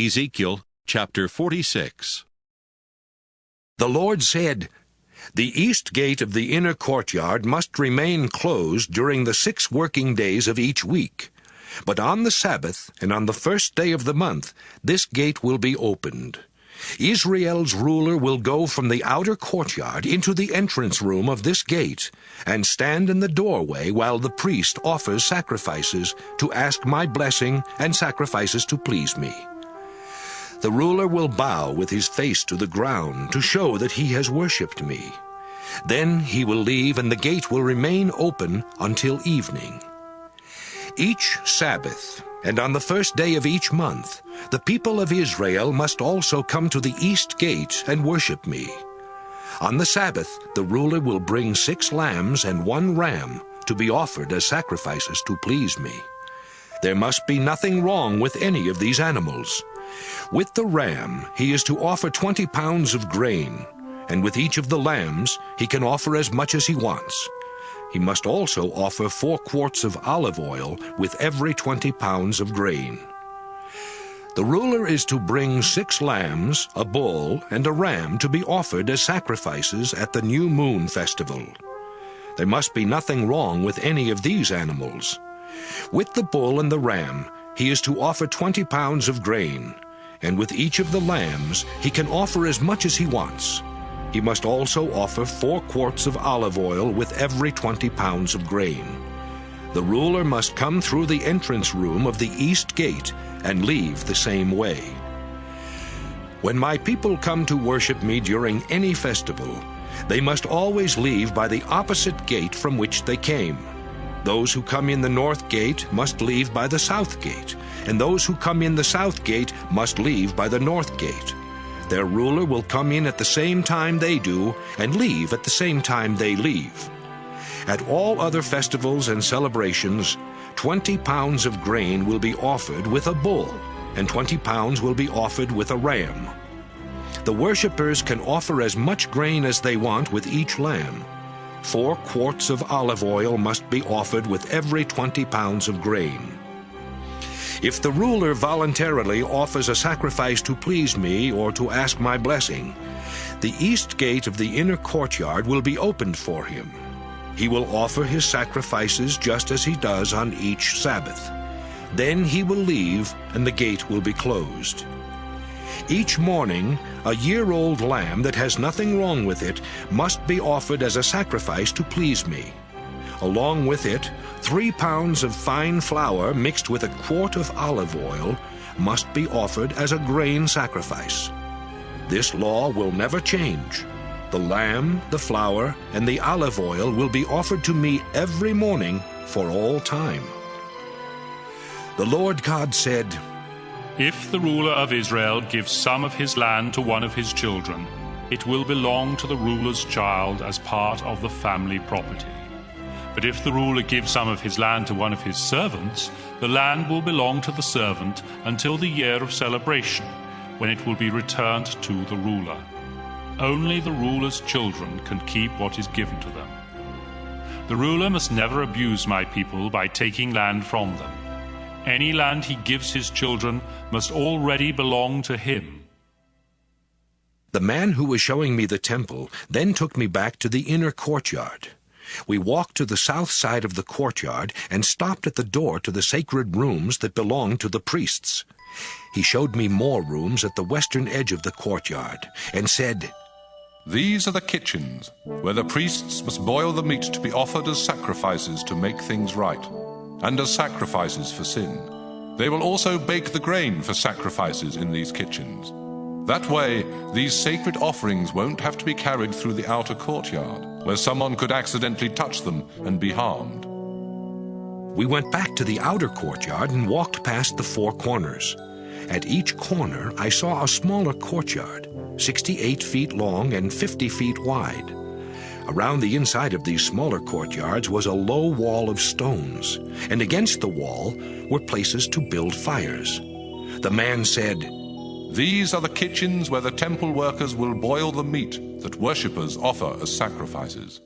Ezekiel Chapter 46. The Lord said, "The east gate of the inner courtyard must remain closed during the 6 working days of each week. But on the Sabbath and on the first day of the month, this gate will be opened. Israel's ruler will go from the outer courtyard into the entrance room of this gate and stand in the doorway while the priest offers sacrifices to ask my blessing and sacrifices to please me. The ruler will bow with his face to the ground to show that he has worshipped me. Then he will leave and the gate will remain open until evening. Each Sabbath and on the first day of each month, the people of Israel must also come to the east gate and worship me. On the Sabbath, the ruler will bring 6 lambs and 1 ram to be offered as sacrifices to please me. There must be nothing wrong with any of these animals. With the ram, he is to offer 20 pounds of grain, and with each of the lambs, he can offer as much as he wants. He must also offer 4 quarts of olive oil with every 20 pounds of grain. The ruler is to bring 6 lambs, a bull, and a ram to be offered as sacrifices at the New Moon Festival. There must be nothing wrong with any of these animals. With the bull and the ram, he is to offer 20 pounds of grain, and with each of the lambs, he can offer as much as he wants. He must also offer 4 quarts of olive oil with every 20 pounds of grain. The ruler must come through the entrance room of the east gate and leave the same way. When my people come to worship me during any festival, they must always leave by the opposite gate from which they came. Those who come in the north gate must leave by the south gate, and those who come in the south gate must leave by the north gate. Their ruler will come in at the same time they do and leave at the same time they leave. At all other festivals and celebrations, 20 pounds of grain will be offered with a bull, and 20 pounds will be offered with a ram. The worshippers can offer as much grain as they want with each lamb. 4 quarts of olive oil must be offered with every 20 pounds of grain. If the ruler voluntarily offers a sacrifice to please me or to ask my blessing, the east gate of the inner courtyard will be opened for him. He will offer his sacrifices just as he does on each Sabbath. Then he will leave and the gate will be closed. Each morning, a year-old lamb that has nothing wrong with it must be offered as a sacrifice to please me. Along with it, 3 pounds of fine flour mixed with a quart of olive oil must be offered as a grain sacrifice. This law will never change. The lamb, the flour, and the olive oil will be offered to me every morning for all time." The Lord God said, "If the ruler of Israel gives some of his land to one of his children, it will belong to the ruler's child as part of the family property. But if the ruler gives some of his land to one of his servants, the land will belong to the servant until the year of celebration, when it will be returned to the ruler. Only the ruler's children can keep what is given to them. The ruler must never abuse my people by taking land from them. Any land he gives his children must already belong to him." The man who was showing me the temple then took me back to the inner courtyard. We walked to the south side of the courtyard and stopped at the door to the sacred rooms that belonged to the priests. He showed me more rooms at the western edge of the courtyard and said, "These are the kitchens, where the priests must boil the meat to be offered as sacrifices to make things right, and as sacrifices for sin. They will also bake the grain for sacrifices in these kitchens. That way, these sacred offerings won't have to be carried through the outer courtyard, where someone could accidentally touch them and be harmed." We went back to the outer courtyard and walked past the 4 corners. At each corner, I saw a smaller courtyard, 68 feet long and 50 feet wide. Around the inside of these smaller courtyards was a low wall of stones, and against the wall were places to build fires. The man said, "These are the kitchens where the temple workers will boil the meat that worshippers offer as sacrifices."